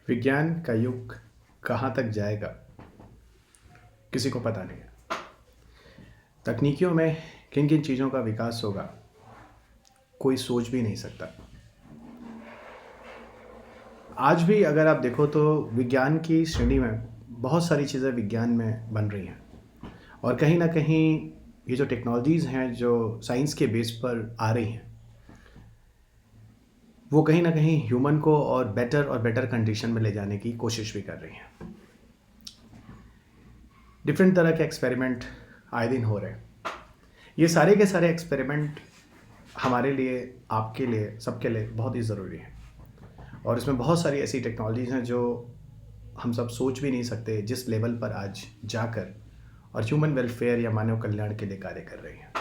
विज्ञान का युग कहाँ तक जाएगा किसी को पता नहीं है। तकनीकियों में किन किन चीज़ों का विकास होगा कोई सोच भी नहीं सकता। आज भी अगर आप देखो तो विज्ञान की श्रेणी में बहुत सारी चीज़ें विज्ञान में बन रही हैं और कहीं ना कहीं ये जो टेक्नोलॉजीज़ हैं जो साइंस के बेस पर आ रही हैं वो कहीं ना कहीं ह्यूमन को और बेटर कंडीशन में ले जाने की कोशिश भी कर रही हैं। डिफरेंट तरह के एक्सपेरिमेंट आए दिन हो रहे हैं। ये सारे के सारे एक्सपेरिमेंट हमारे लिए, आपके लिए, सबके लिए बहुत ही ज़रूरी है और इसमें बहुत सारी ऐसी टेक्नोलॉजीज़ हैं जो हम सब सोच भी नहीं सकते जिस लेवल पर आज जाकर और ह्यूमन वेलफेयर या मानव कल्याण के लिए कार्य कर रही हैं।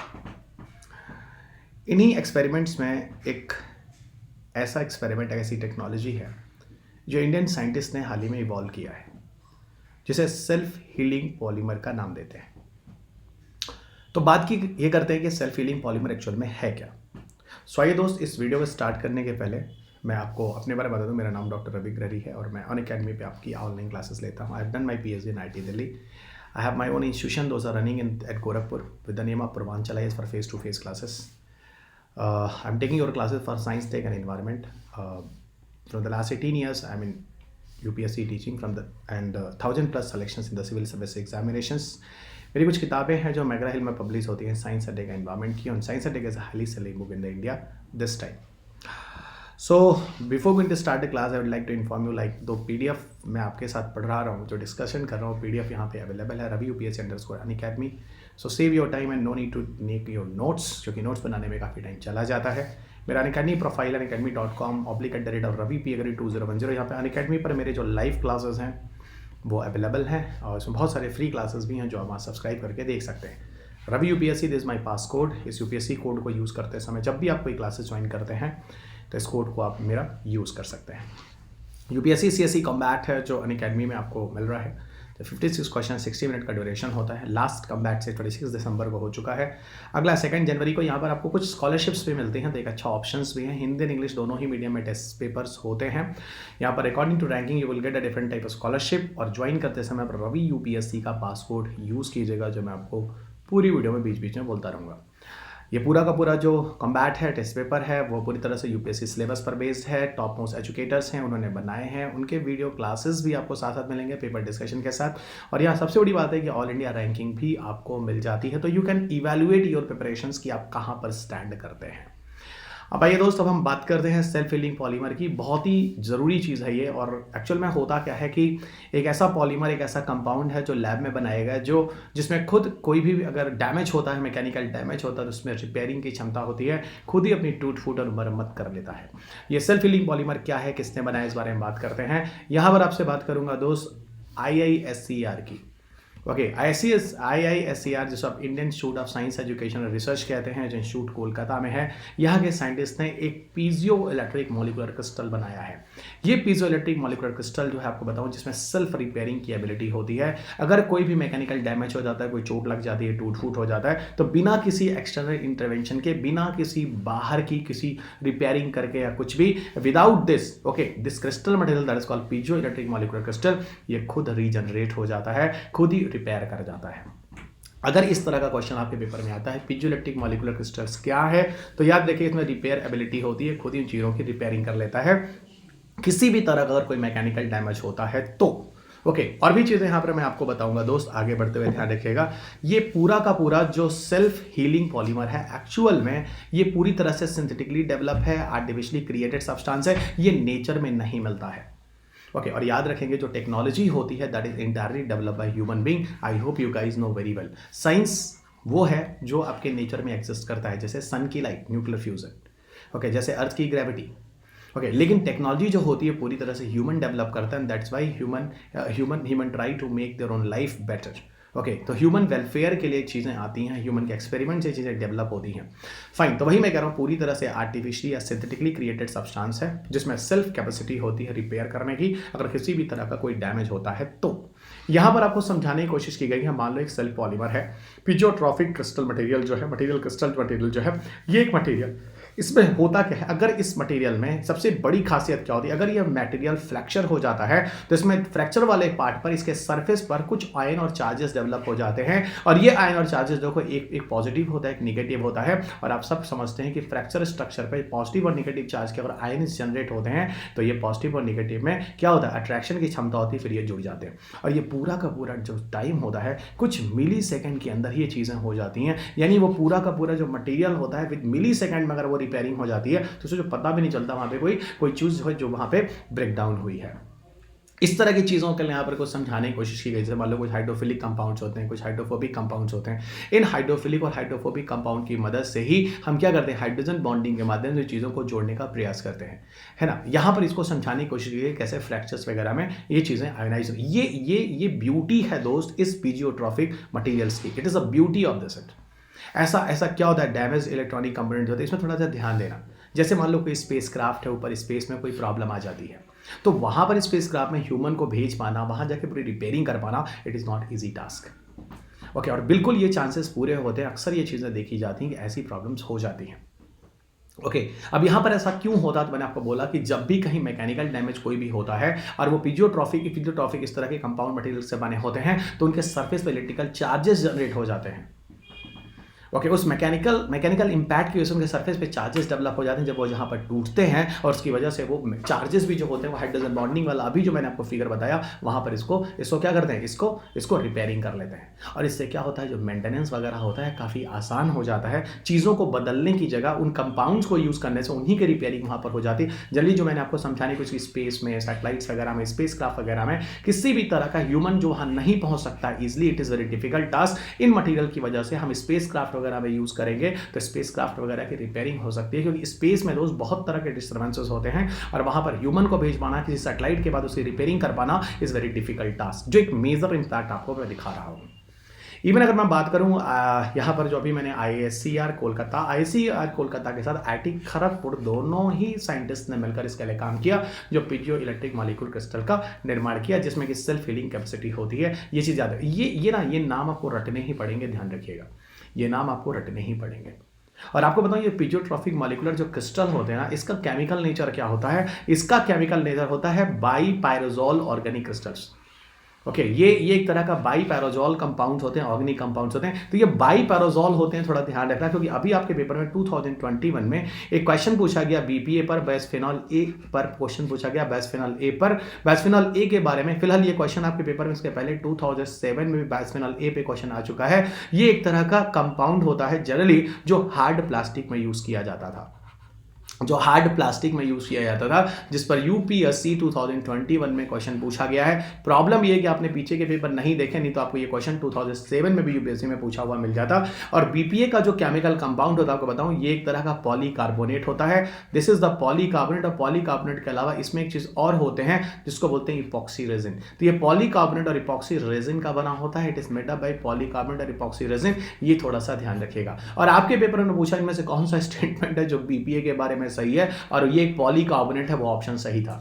इन्हीं एक्सपेरिमेंट्स में एक ऐसा एक्सपेरिमेंट, ऐसी टेक्नोलॉजी है जो इंडियन साइंटिस्ट ने हाल ही में इवॉल्व किया है, जिसे सेल्फ हीलिंग पॉलीमर का नाम देते हैं। तो बात की ये करते हैं कि सेल्फ हीलिंग पॉलीमर एक्चुअल में है क्या। सो आइए दोस्त, इस वीडियो को स्टार्ट करने के पहले मैं आपको अपने बारे में बता दूं। मेरा नाम डॉक्टर रवि ग्रहरी है और मैं अनअकैडमी पे आपकी ऑनलाइन क्लासेस लेता हूं। I have done my PhD in IT Delhi. I have my own institution, those are running in at Gorakhpur with the name of Purvanchal IAS for face to face classes. I'm taking your classes for science, tech and environment. For the last 18 years, I'm in UPSC teaching from the and 1000+ selections in the civil service examinations. मेरी कुछ किताबें हैं जो McGrath हिल में publish होती हैं science and take environment की, और science and tech is highly selling book in the India this time. So before going to start the class I would like to inform you, like two PDF मैं आपके साथ पढ़ा रहा हूँ, जो discussion कर रहा हूँ, PDF यहाँ पे अवेलेबल है, Ravi UPSC_Unacademy. So save your time and no need to make your notes, क्योंकि नोट्स बनाने में काफ़ी टाइम चला जाता है. मेरा अनअकैडमी प्रोफाइल unacademy.com/@revip2010. यहाँ पे अनअकैडमी पर मेरे जो लाइव क्लासेस हैं वो अवेलेबल हैं और इसमें बहुत सारे फ्री क्लासेस भी हैं जो आप वहाँ सब्सक्राइब करके देख सकते हैं. Ravi UPSC, this my pass code. इस UPSC कोड को यूज़ करते समय जब भी आप कोई क्लासेस ज्वाइन करते हैं तो इस कोड को आप मेरा यूज़ कर सकते हैं. UPSC CSE कॉम्बैट है जो अनअकैडमी में आपको मिल रहा है. तो 56 क्वेश्चन, 60 मिनट का ड्यूरेशन होता है. लास्ट कॉम्बैट से 26 दिसंबर को हो चुका है. अगला 2 जनवरी को यहाँ पर आपको कुछ स्कॉलरशिप्स भी मिलती हैं, तो एक अच्छा ऑप्शंस भी हैं. हिंदी एंड इंग्लिश दोनों ही मीडियम में टेस्ट पेपर्स होते हैं. यहाँ पर according to ranking you will get a different type of scholarship. और ज्वाइन करते समय पर रवि UPSC का पासकोड यूज़ कीजिएगा, जो मैं आपको पूरी वीडियो में बीच बीच में बोलता रहूँगा. ये पूरा का पूरा जो कॉम्बैट है, टेस्ट पेपर है, वो पूरी तरह से UPSC सिलेबस पर बेस्ड है. टॉप मोस्ट एजुकेटर्स हैं, उन्होंने बनाए हैं. उनके वीडियो क्लासेस भी आपको साथ साथ मिलेंगे पेपर डिस्कशन के साथ. और यहाँ सबसे बड़ी बात है कि ऑल इंडिया रैंकिंग भी आपको मिल जाती है, तो you can evaluate your preparations कि आप कहाँ पर स्टैंड करते हैं. अब आइए दोस्त, अब हम बात करते हैं सेल्फ हीलिंग पॉलीमर की. बहुत ही ज़रूरी चीज़ है ये. और एक्चुअल में होता क्या है कि एक ऐसा पॉलीमर, एक ऐसा कंपाउंड है जो लैब में बनाया गया है, जो जिसमें खुद कोई भी अगर डैमेज होता है, मैकेनिकल डैमेज होता है, तो उसमें रिपेयरिंग की क्षमता होती है, खुद ही अपनी टूट फूट और मरम्मत कर लेता है. ये सेल्फ हीलिंग पॉलीमर क्या है, किसने बनाया, इस बारे में बात करते हैं. यहाँ पर आपसे बात करूँगा दोस्त IISER की. ओके, IISER जिसको आप Indian institute of science education और रिसर्च कहते हैं, जो इंस्टीट्यूट कोलकाता में है. यहाँ के साइंटिस्ट ने एक पीजियो इलेक्ट्रिक मॉलिक्यूलर क्रिस्टल बनाया है. ये पीजियो इलेक्ट्रिक मॉलिक्यूलर क्रिस्टल जो है आपको बताऊं, जिसमें सेल्फ रिपेयरिंग की एबिलिटी होती है. अगर कोई भी मैकेनिकल डैमेज हो जाता है, कोई चोट लग जाती है, टूट फूट हो जाता है, तो बिना किसी एक्सटर्नल इंटरवेंशन के, बिना किसी बाहर की किसी रिपेयरिंग करके या कुछ भी, without this, okay, this crystal material that is called piezo electric molecular crystal, ये खुद रीजनरेट हो जाता है, खुद ही रिपेयर कर जाता है. अगर इस तरह का क्वेश्चन आपके पेपर में आता है, पीजोइलेक्ट्रिक मॉलिक्यूलर क्रिस्टल्स क्या है, तो याद रखिए इसमें रिपेयर एबिलिटी होती है, खुद ही चीज़ों की रिपेयरिंग कर लेता है किसी भी तरह का अगर कोई मैकेनिकल डैमेज होता है तो. ओके, और भी चीज़ें यहाँ पर मैं आपको बताऊंगा दोस्त. आगे बढ़ते हुए ध्यान रखिएगा, ये पूरा का पूरा जो सेल्फ हीलिंग पॉलीमर है, एक्चुअल में ये पूरी तरह से सिंथेटिकली डेवलप है, आर्टिफिशियली क्रिएटेड सब्सटेंस है, ये नेचर में नहीं मिलता है. ओके, और याद रखेंगे जो टेक्नोलॉजी होती है that is entirely develop by human being. I hope you guys know very well. Science वो है जो आपके नेचर में एग्जिस्ट करता है, जैसे सन की लाइट, न्यूक्लियर फ्यूजन, ओके, जैसे अर्थ की ग्रेविटी. ओके, लेकिन टेक्नोलॉजी जो होती है पूरी तरह से ह्यूमन डेवलप करता है. That's why human try to make their own life better. Okay, तो ह्यूमन वेलफेयर के लिए चीज़ें आती हैं, ह्यूमन के एक्सपेरिमेंट से चीज़ें डेवलप होती हैं. फाइन, तो वही मैं कह रहा हूँ, पूरी तरह से आर्टिफिशियली या सिंथेटिकली क्रिएटेड सब्सटेंस है, जिसमें सेल्फ कैपेसिटी होती है रिपेयर करने की अगर किसी भी तरह का कोई डैमेज होता है तो. यहाँ पर आपको समझाने की कोशिश की गई है. मान लो एक सेल्फ पॉलीमर है, पीजोट्रॉफिक क्रिस्टल मटेरियल जो है, मटेरियल क्रिस्टल मटेरियल जो है, ये एक मटेरियल इसमें होता क्या है, अगर इस मटेरियल में सबसे बड़ी खासियत क्या होती है, अगर ये मटेरियल फ्रैक्चर हो जाता है तो इसमें फ्रैक्चर वाले पार्ट पर इसके सरफेस पर कुछ आयन और चार्जेस डेवलप हो जाते हैं, और ये आयन और चार्जेस देखो एक पॉजिटिव होता है, एक निगेटिव होता है। और आप सब समझते हैं कि फ्रैक्चर स्ट्रक्चर पर पॉजिटिव और निगेटिव चार्ज के अगर आयन जनरेट होते हैं तो ये पॉजिटिव और निगेटिव में क्या होता है, अट्रैक्शन की क्षमता होती है, फिर ये जुड़ जाते हैं। और ये पूरा का पूरा जो टाइम होता है कुछ मिली सेकेंड के अंदर ये चीज़ें हो जाती हैं, यानी वो पूरा का पूरा जो मटेरियल होता है विद मिली सेकेंड में अगर वो रिपेयरिंग हो जाती है तो उसे जो पता भी नहीं चलता वहाँ पे कोई चीज़ है जो वहाँ पे ब्रेक डाउन हुई है। इस तरह की चीज़ों के लिए यहाँ पर कुछ समझाने की कोशिश की गई, जैसे मान लो कुछ हाइड्रोफिलिक कंपाउंड्स होते हैं, कुछ हाइड्रोफोबिक कंपाउंड्स होते हैं। इन हाइड्रोफिलिक और हाइड्रोफोबिक कंपाउंड की मदद से ही हम क्या करते हैं, हाइड्रोजन बॉन्डिंग के माध्यम से चीज़ों को जोड़ने का प्रयास करते हैं, है ना। यहाँ पर इसको समझाने की कोशिश की गई कैसे फ्रैक्चर्स वगैरह में ये चीज़ें आयोनाइज हो। ये ब्यूटी है दोस्त इस पीजियोट्रॉफिक मटीरियल्स की, it is a beauty of this it. ऐसा क्या होता है, डैमेज इलेक्ट्रॉनिक कंपोनेंट होते हैं, इसमें थोड़ा सा ध्यान देना। जैसे मान लो कोई स्पेस क्राफ्ट है, ऊपर स्पेस में कोई प्रॉब्लम आ जाती है, तो वहां पर स्पेस क्राफ्ट में ह्यूमन को भेज पाना, वहां जाके पूरी रिपेयरिंग कर पाना, it is not easy task. Okay, और बिल्कुल ये चांसेस पूरे होते हैं, अक्सर ये चीज़ें देखी जाती हैं कि ऐसी प्रॉब्लम्स हो जाती हैं। ओके, अब यहाँ पर ऐसा क्यों होता है, तो मैंने आपको बोला कि जब भी कहीं मैकेनिकल डैमेज कोई भी होता है और वो पीजियोट्रॉफिक इस तरह के कंपाउंड मटेरियल से बने होते हैं, तो उनके सरफेस पे इलेक्ट्रिकल चार्जेस जनरेट हो जाते हैं। ओके, उस मैकेनिकल इंपैक्ट की वजह से उनके सरफेस पे चार्जेस डेवलप हो जाते हैं, जब वो जहाँ पर टूटते हैं, और उसकी वजह से वो चार्जेस भी जो होते हैं वो हाइड्रोजन बॉन्डिंग वाला अभी जो मैंने आपको फिगर बताया वहाँ पर इसको क्या करते हैं, इसको रिपेयरिंग कर लेते हैं। और इससे क्या होता है, जो मेंटेनेंस वगैरह होता है काफ़ी आसान हो जाता है। चीज़ों को बदलने की जगह उन कंपाउंड्स को यूज़ करने से उन्हीं की रिपेयरिंग वहाँ पर हो जाती है जल्दी। जो मैंने आपको समझाने कुछ स्पेस में, सैटेलाइट्स वगैरह में, स्पेस क्राफ्ट वगैरह में किसी भी तरह का ह्यूमन जो वहाँ नहीं पहुँच सकता easily, it is very difficult task. In material की वजह से हम स्पेस क्राफ्ट वगैरह में यूज़ करेंगे तो स्पेस क्राफ्ट वगैरह की रिपेयरिंग हो सकती है, क्योंकि स्पेस में रोज बहुत तरह के डिस्टर्बेंसेस होते हैं, और वहां पर ह्यूमन को भेज पाना, किसी सैटेलाइट के बाद उसकी रिपेयरिंग कर पाना इज वेरी डिफिकल्ट टास्क, जो एक मेजर इंपैक्ट आपको मैं दिखा रहा हूं। इवन अगर मैं बात करूं यहाँ पर जो अभी मैंने IISER कोलकाता के साथ IIT खड़गपुर दोनों ही साइंटिस्ट ने मिलकर इसके लिए काम किया, जो पीजियो इलेक्ट्रिक मॉलिक्यूल क्रिस्टल का निर्माण किया, जिसमें कि सेल्फ हीलिंग कैपेसिटी होती है। ये चीज़ याद है, ये नाम आपको रटने ही पड़ेंगे, ध्यान रखिएगा, ये नाम आपको रटने ही पड़ेंगे। और आपको बताऊं, ये पीजियोट्रॉफिक मॉलिक्यूलर जो क्रिस्टल होते हैं ना, इसका केमिकल नेचर क्या होता है, इसका केमिकल नेचर होता है बाईपायरोजोल ऑर्गेनिक क्रिस्टल्स। ओके, ये एक तरह का बाईपैराजोल कंपाउंड्स होते हैं, ऑर्गेनिक कंपाउंड्स होते हैं। तो ये बाईपैराजोल होते हैं, थोड़ा ध्यान रखना, क्योंकि अभी आपके पेपर में 2021 में एक क्वेश्चन पूछा गया BPA पर, बिस्फेनॉल ए पर क्वेश्चन पूछा गया, बिस्फेनॉल ए के बारे में। फिलहाल ये क्वेश्चन आपके पेपर में इसके पहले 2007 में भी बिस्फेनॉल ए पे क्वेश्चन आ चुका है। ये एक तरह का कंपाउंड होता है जनरली जो हार्ड प्लास्टिक में यूज किया जाता था, जिस पर UPSC 2021 में क्वेश्चन पूछा गया है। प्रॉब्लम ये है कि आपने पीछे के पेपर नहीं देखे, नहीं तो आपको ये क्वेश्चन 2007 में भी UPSC में पूछा हुआ मिल जाता। और BPA का जो केमिकल कंपाउंड होता है, आपको बताऊं, ये एक तरह का पॉलीकार्बोनेट होता है। This is the polycarbonate. और पॉलीकार्बोनेट के अलावा इसमें एक चीज और होते हैं जिसको बोलते हैं इपॉक्सी रेजिन। तो ये पॉलीकार्बोनेट और इपॉक्सी रेजिन का बना होता है। It is made up by polycarbonate और इपॉक्सी रेजिन। ये थोड़ा सा ध्यान रखिएगा। और आपके पेपर में पूछा इनमें से कौन सा स्टेटमेंट है जो BPA के बारे में सही है, और ये एक पॉलीकार्बोनेट है, वो ऑप्शन सही था।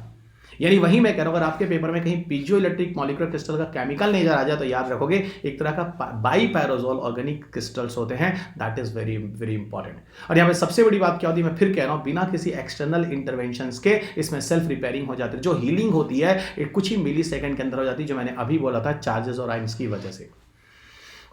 यानी वही मैं कह रहा हूं, अगर आपके पेपर में कहीं पीजियो इलेक्ट्रिक मॉलिक्यूलर क्रिस्टल का केमिकल नेचर आ जाए तो याद रखोगे एक तरह का बाईपैराजोल ऑर्गेनिक क्रिस्टल्स होते हैं। That is very very important. और यहाँ पे सबसे बड़ी बात क्या होती है, मैं फिर कह रहा हूं, बिना किसी एक्सटर्नल इंटरवेंशंस के इसमें सेल्फ रिपेयरिंग हो जाती है। जो हीलिंग होती है एक कुछ ही मिली सेकंड के अंदर हो जाती है, जो मैंने अभी बोला था, चार्जेस और आयंस की वजह से।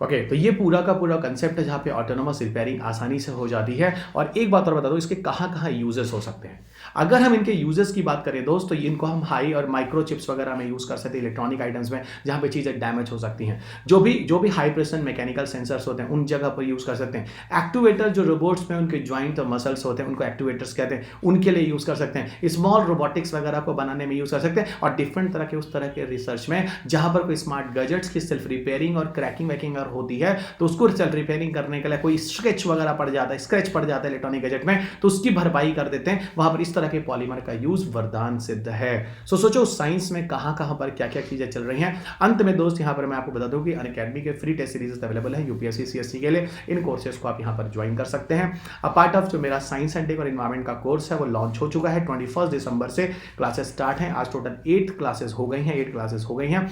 ओके, तो ये पूरा का पूरा कंसेप्ट है जहाँ पे ऑटोनोमस रिपेयरिंग आसानी से हो जाती है। और एक बात और बता दो, इसके कहाँ यूजेस हो सकते हैं। अगर हम इनके यूजेस की बात करें दोस्त, तो इनको हम हाई और माइक्रो चिप्स वगैरह में यूज़ कर सकते हैं, इलेक्ट्रॉनिक आइटम्स में जहाँ पे चीज़ें डैमेज हो सकती हैं। जो भी हाई प्रेशर मैकेनिकल सेंसर्स होते हैं उन जगह पर यूज़ कर सकते हैं। एक्टिवेटर जो रोबोट्स में उनके ज्वाइंट और मसल्स होते हैं उनको एक्टिवेटर्स कहते हैं, उनके लिए यूज़ कर सकते हैं। स्मॉल रोबोटिक्स वगैरह को बनाने में यूज़ कर सकते हैं। और डिफरेंट तरह के उस तरह के रिसर्च में जहाँ पर कोई स्मार्ट गैजेट्स की सेल्फ रिपेयरिंग और क्रैकिंग वैकिंग होती है, तो उसको सेल्फ रिपेयरिंग करने के लिए कोई स्क्रैच वगैरह पड़ जाता है इलेक्ट्रॉनिक गैजेट में, तो उसकी भरपाई कर देते हैं। वहां पर इस तरह के पॉलीमर का यूज वरदान सिद्ध है। सोचो साइंस में कहां पर क्या क्या चीजें चल रही हैं। अंत में दोस्त यहां पर मैं आपको बता दूं कि अनअकैडमी के फ्री टेस्ट सीरीज अवेलेबल है UPSC CSC के लिए। इन कोर्सेज को आप यहां पर ज्वाइन कर सकते हैं। अ पार्ट ऑफ जो मेरा साइंस एंड टेक और एनवायरमेंट का कोर्स है वो लॉन्च हो चुका है। 21 दिसंबर से क्लासेस स्टार्ट हैं। आज टोटल 8 क्लासेस हो गई हैं।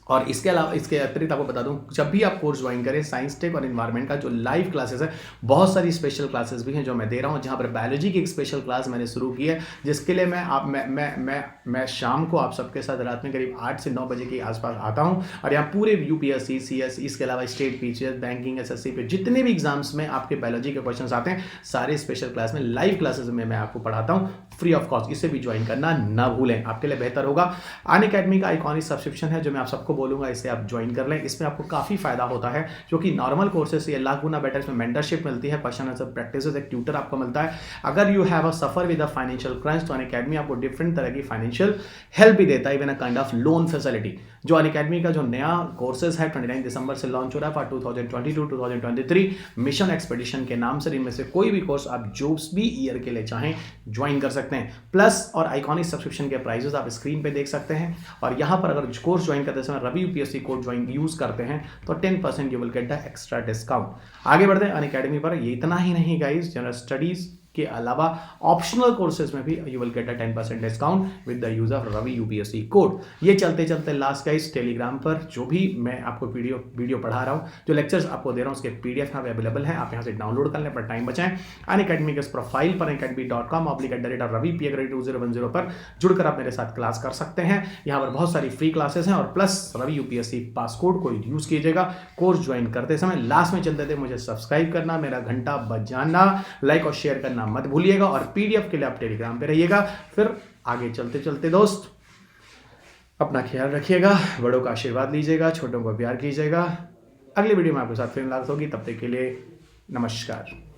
और इसके अलावा इसके अतिरिक्त आपको बता दूं, जब भी आप कोर्स ज्वाइन करें साइंस टेक और एनवायरनमेंट का जो लाइव क्लासेस है, बहुत सारी स्पेशल क्लासेस भी हैं जो मैं दे रहा हूं। जहां पर बायोलॉजी की एक स्पेशल क्लास मैंने शुरू की है, जिसके लिए मैं शाम को आप सबके साथ रात में करीब 8 से 9 बजे के आसपास आता हूं। और यहाँ पूरे यूपीएससी, CS, इसके अलावा स्टेट, पीसीएस, बैंकिंग, SSC पे जितने भी एग्जाम्स में आपके बायोलॉजी के क्वेश्चन आते हैं, सारे स्पेशल क्लास में लाइव क्लासेस में मैं आपको पढ़ाता हूँ फ्री ऑफ कॉस्ट। इसे भी ज्वाइन करना ना भूलें, आपके लिए बेहतर होगा। अनअकैडमी का आइकॉनिक सब्सक्रिप्शन है जो मैं आप सबको बोलूंगा, इसे आप ज्वाइन कर लें। इसमें आपको काफ़ी फायदा होता है, क्योंकि नॉर्मल कोर्सेस से लाख गुना बेटर। इसमें मेंटरशिप मिलती है, पर्सनल प्रैक्टिस, एक ट्यूटर आपको मिलता है। अगर you have a suffer with a financial crunch, तो अनअकैडमी आपको डिफरेंट तरह की फाइनेंशियल हेल्प भी देता है, even a kind of loan facility. जो अनअकैडमी का जो नया कोर्सेज है 29 दिसंबर से लॉन्च हो रहा है फॉर 2022-2023 मिशन एक्सपेडिशन के नाम से। इनमें से कोई भी कोर्स आप जो भी ईयर के लिए चाहें ज्वाइन कर सकते हैं। प्लस और आइकॉनिक सब्सक्रिप्शन के प्राइसेस आप स्क्रीन पे देख सकते हैं। और यहाँ पर अगर कोर्स ज्वाइन करते समय Ravi UPSC code join use करते हैं तो 10% you will get the extra discount. आगे बढ़ते हैं अनअकैडमी पर। ये इतना ही नहीं गाइस, जनरल स्टडीज के अलावा ऑप्शनल कोर्सेज में भी you will get a 10% discount with the use of Ravi UPSC code. ये चलते चलते लास्ट गाइस, टेलीग्राम पर जो भी मैं आपको वीडियो पढ़ा रहा हूँ, जो लेक्चर्स आपको दे रहा हूँ, उसके PDF यहाँ पे अवेलेबल है। आप यहाँ से डाउनलोड कर लें, अपना टाइम बचाएं। अनअकैडमी के इस प्रोफाइल पर academy.com/ravipia2010 पर जुड़कर आप मेरे साथ क्लास कर सकते हैं। यहाँ पर बहुत सारी फ्री क्लासेस हैं। और प्लस रवि यूपीएससी पासकोड को यूज कीजिएगा कोर्स ज्वाइन करते समय। लास्ट में चलते थे, मुझे सब्सक्राइब करना, मेरा घंटा बजाना, लाइक और शेयर करना मत भूलिएगा। और PDF के लिए आप टेलीग्राम पे रहिएगा। फिर आगे चलते चलते दोस्त, अपना ख्याल रखिएगा, बड़ों का आशीर्वाद लीजिएगा, छोटों को प्यार कीजिएगा। अगली वीडियो में आपके साथ फिर मुलाकात होगी, तब तक के लिए नमस्कार।